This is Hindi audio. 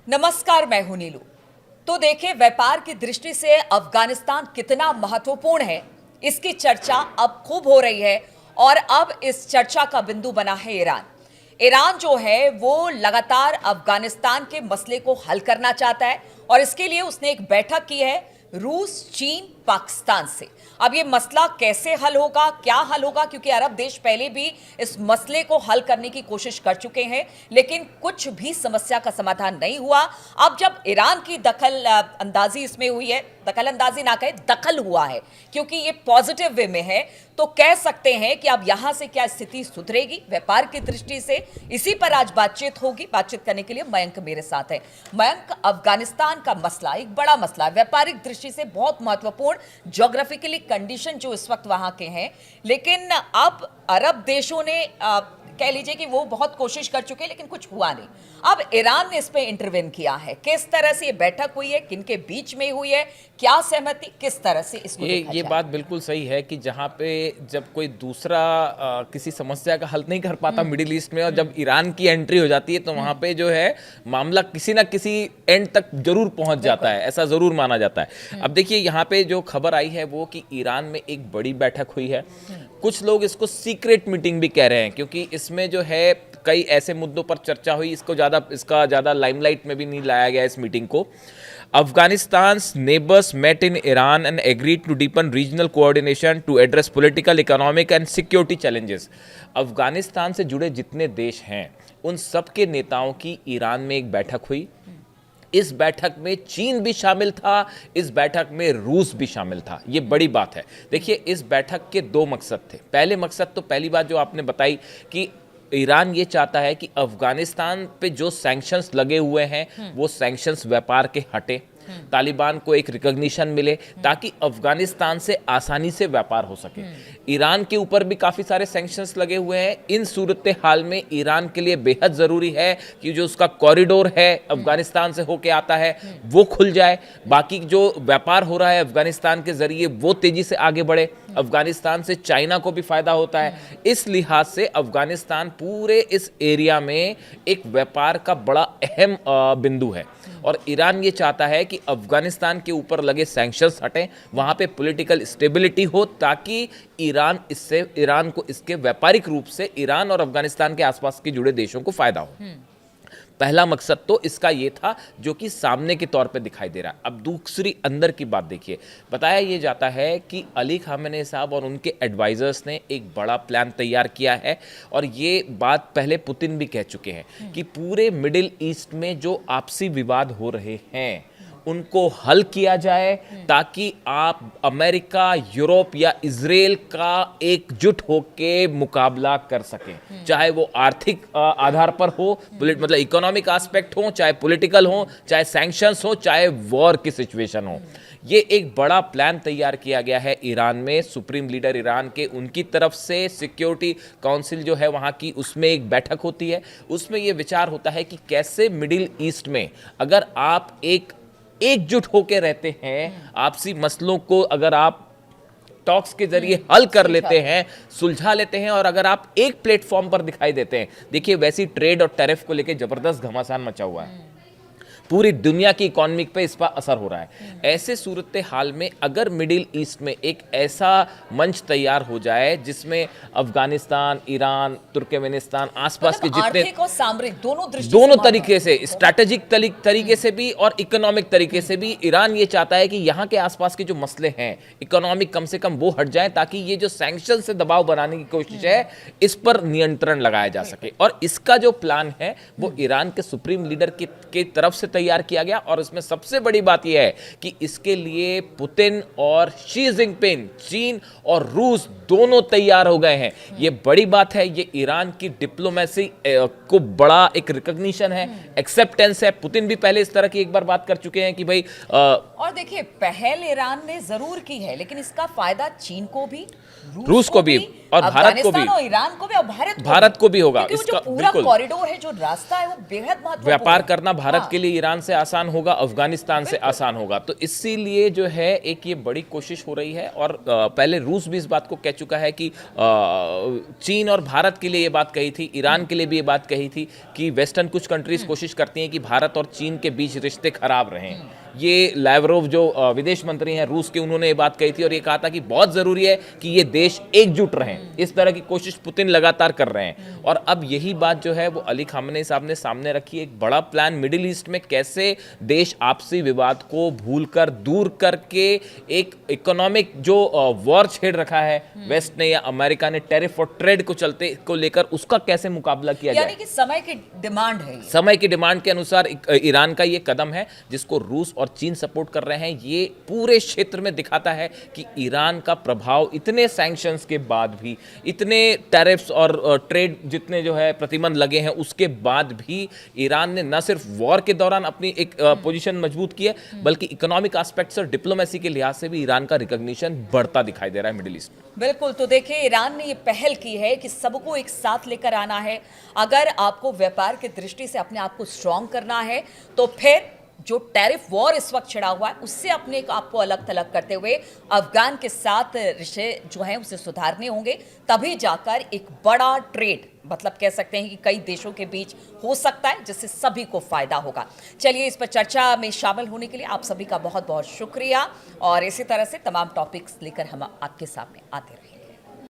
नमस्कार, मैं हूं नीलू। तो देखिए, व्यापार की दृष्टि से अफगानिस्तान कितना महत्वपूर्ण है, इसकी चर्चा अब खूब हो रही है। और अब इस चर्चा का बिंदु बना है ईरान। ईरान जो है वो लगातार अफगानिस्तान के मसले को हल करना चाहता है और इसके लिए उसने एक बैठक की है रूस, चीन, पाकिस्तान से। अब ये मसला कैसे हल होगा, क्या हल होगा, क्योंकि अरब देश पहले भी इस मसले को हल करने की कोशिश कर चुके हैं, लेकिन कुछ भी समस्या का समाधान नहीं हुआ। अब जब ईरान की दखल अंदाजी इसमें हुई है, दखल अंदाजी ना कहे, दखल हुआ है, क्योंकि ये पॉजिटिव वे में है, तो कह सकते हैं कि अब यहां से क्या स्थिति सुधरेगी व्यापार की दृष्टि से। इसी पर आज बातचीत होगी। बातचीत करने के लिए मयंक मेरे साथ है। मयंक, अफगानिस्तान का मसला एक बड़ा मसला है, व्यापारिक दृष्टि से बहुत महत्वपूर्ण, ज्योग्राफिकली कंडीशन जो इस वक्त वहां के हैं, लेकिन अब अरब देशों ने कह लीजिए कि वो बहुत कोशिश कर चुके हैं, लेकिन कुछ हुआ नहीं। अब ईरान ने इस पे इंटरवेन किया है। किस तरह से ये बैठक हुई है, किनके बीच में हुई है, क्या सहमति, किस तरह से इसको ये बात बिल्कुल सही है कि जहाँ पे जब कोई दूसरा किसी समस्या का हल नहीं कर पाता मिडिल ईस्ट में, और जब ईरान की एंट्री हो जाती है, तो वहाँ पे जो है मामला किसी ना किसी एंड तक जरूर पहुँच जाता है, ऐसा जरूर माना जाता है। अब देखिए, यहाँ पे जो खबर आई है वो कि ईरान में एक बड़ी बैठक हुई है। कुछ लोग इसको सीक्रेट मीटिंग भी कह रहे हैं, क्योंकि इसमें जो है कई ऐसे मुद्दों पर चर्चा हुई। इसका ज़्यादा लाइमलाइट में भी नहीं लाया गया इस मीटिंग को। Afghanistan's neighbors met in Iran and agreed to deepen regional coordination to address political, economic and security challenges. Afghanistan से जुड़े जितने देश हैं, उन सब के नेताओं की ईरान में एक बैठक हुई। इस बैठक में चीन भी शामिल था, इस बैठक में रूस भी शामिल था। ये बड़ी बात है। देखिए, इस बैठक के दो मकसद थे। पहले मकसद तो पहली बात जो आपने बताई कि ईरान ये चाहता है कि अफगानिस्तान पे जो सैंक्शंस लगे हुए हैं वो सैंक्शंस व्यापार के हटे, तालिबान को एक रिकॉग्निशन मिले, ताकि अफगानिस्तान से आसानी से व्यापार हो सके। ईरान के ऊपर भी काफ़ी सारे सैंक्शंस लगे हुए हैं। इन सूरत हाल में ईरान के लिए बेहद ज़रूरी है कि जो उसका कॉरिडोर है अफगानिस्तान से होके आता है वो खुल जाए, बाकी जो व्यापार हो रहा है अफगानिस्तान के ज़रिए वो तेज़ी से आगे बढ़े। अफगानिस्तान से चाइना को भी फ़ायदा होता है। इस लिहाज से अफगानिस्तान पूरे इस एरिया में एक व्यापार का बड़ा अहम बिंदु है, और ईरान ये चाहता है कि अफगानिस्तान के ऊपर लगे सैंक्शंस हटें, वहाँ पे पॉलिटिकल स्टेबिलिटी हो, ताकि ईरान को इसके व्यापारिक रूप से ईरान और अफगानिस्तान के आसपास के जुड़े देशों को फायदा हो। पहला मकसद तो इसका ये था जो कि सामने के तौर पे दिखाई दे रहा है। अब दूसरी अंदर की बात देखिए। बताया ये जाता है कि अली खामेनी साहब और उनके एडवाइजर्स ने एक बड़ा प्लान तैयार किया है, और ये बात पहले पुतिन भी कह चुके हैं कि पूरे मिडिल ईस्ट में जो आपसी विवाद हो रहे हैं उनको हल किया जाए, ताकि आप अमेरिका, यूरोप या इजराइल का एकजुट होके मुकाबला कर सकें। चाहे वो आर्थिक आधार पर हो, मतलब इकोनॉमिक एस्पेक्ट हो, चाहे पॉलिटिकल हो, चाहे सैंक्शंस हो, चाहे वॉर की सिचुएशन हो। ये एक बड़ा प्लान तैयार किया गया है ईरान में। सुप्रीम लीडर ईरान के उनकी तरफ से सिक्योरिटी काउंसिल जो है वहाँ की, उसमें एक बैठक होती है। उसमें ये विचार होता है कि कैसे मिडिल ईस्ट में अगर आप एकजुट होकर रहते हैं, आपसी मसलों को अगर आप टॉक्स के जरिए हल कर लेते हैं, सुलझा लेते हैं, और अगर आप एक प्लेटफॉर्म पर दिखाई देते हैं। देखिए, वैसी ट्रेड और टैरिफ को लेकर जबरदस्त घमासान मचा हुआ है, पूरी दुनिया की इकोनॉमी पे इस पर असर हो रहा है। ऐसे सूरत हाल में अगर मिडिल ईस्ट में एक ऐसा मंच तैयार हो जाए जिसमें अफगानिस्तान, ईरान, तुर्कमेनिस्तान, आसपास के जितने आर्थिक और सामरिक दोनों तरीके से, स्ट्रैटेजिक तरीके से भी और इकोनॉमिक तरीके से भी, ईरान ये चाहता है कि यहाँ के आसपास के जो मसले हैं इकोनॉमिक कम से कम वो हट जाए, ताकि ये जो सैंक्शन से दबाव बनाने की कोशिश है इस पर नियंत्रण लगाया जा सके। और इसका जो प्लान है वो ईरान के सुप्रीम लीडर की तरफ से तैयार किया गया। और इसमें सबसे बड़ी बात यह है कि इसके लिए पुतिन और शी जिनपिंग, चीन और रूस दोनों तैयार हो गए हैं। ये बड़ी बात है। ये ईरान की डिप्लोमेसी को बड़ा एक रिकॉग्निशन है, एक्सेप्टेंस है। पुतिन भी पहले इस तरह की एक बार बात कर चुके हैं कि भाई और देखिए, पहल ईरान ने जरूर की है, लेकिन इसका फायदा चीन को भी, रूस को भी और भारत को भी, और ईरान को भी, और भारत को भी होगा। इसका पूरा कॉरिडोर है, जो रास्ता है, वो बेहद महत्वपूर्ण। व्यापार करना भारत के लिए, ईरान से आसान होगा, अफगानिस्तान से आसान होगा। तो इसीलिए जो है एक ये बड़ी कोशिश हो रही है। और पहले रूस भी इस बात को कह चुका है कि चीन और भारत के लिए ये बात कही थी, ईरान के लिए भी ये बात कही थी कि वेस्टर्न कुछ कंट्रीज कोशिश करती हैं कि भारत और चीन के बीच रिश्ते खराब रहें। ये लैवरोव जो विदेश मंत्री हैं रूस के, उन्होंने ये बात कही थी और ये कहा था कि बहुत जरूरी है कि ये देश एकजुट रहें। इस तरह की कोशिश पुतिन लगातार कर रहे हैं। और अब यही बात जो है वो अली खामनेई साहब ने सामने रखी, एक बड़ा प्लान मिडिल ईस्ट में कैसे देश आपसी विवाद को भूलकर दूर करके एक इकोनॉमिक जो वॉर छेड़ रखा है वेस्ट ने या अमेरिका ने टैरिफ और ट्रेड को चलते को लेकर, उसका कैसे मुकाबला किया जाए। यानी कि समय की डिमांड है, समय की डिमांड के अनुसार ईरान का ये कदम है जिसको रूस और चीन सपोर्ट कर रहे हैं। ये पूरे क्षेत्र में दिखाता है कि ईरान का प्रभाव इतने सैंक्शंस के बाद भी, इतने टैरिफ्स और ट्रेड जितने जो है प्रतिबंध लगे हैं उसके बाद भी ईरान ने न सिर्फ वॉर के दौरान अपनी एक पोजीशन मजबूत की है, बल्कि इकोनॉमिक एस्पेक्ट्स और डिप्लोमेसी के लिहाज से भी ईरान का रिकॉग्निशन बढ़ता दिखाई दे रहा है मिडिल ईस्ट में। बिल्कुल। तो देखिए, ईरान ने ये पहल की है कि सबको एक साथ लेकर आना है। अगर आपको व्यापार की दृष्टि से अपने आप को स्ट्रांग करना है तो फिर जो टैरिफ वॉर इस वक्त छिड़ा हुआ है उससे अपने आप को अलग थलग करते हुए अफगान के साथ रिश्ते जो हैं उसे सुधारने होंगे, तभी जाकर एक बड़ा ट्रेड, मतलब कह सकते हैं कि कई देशों के बीच हो सकता है जिससे सभी को फायदा होगा। चलिए, इस पर चर्चा में शामिल होने के लिए आप सभी का बहुत बहुत शुक्रिया और इसी तरह से तमाम टॉपिक्स लेकर हम आपके सामने आते रहें।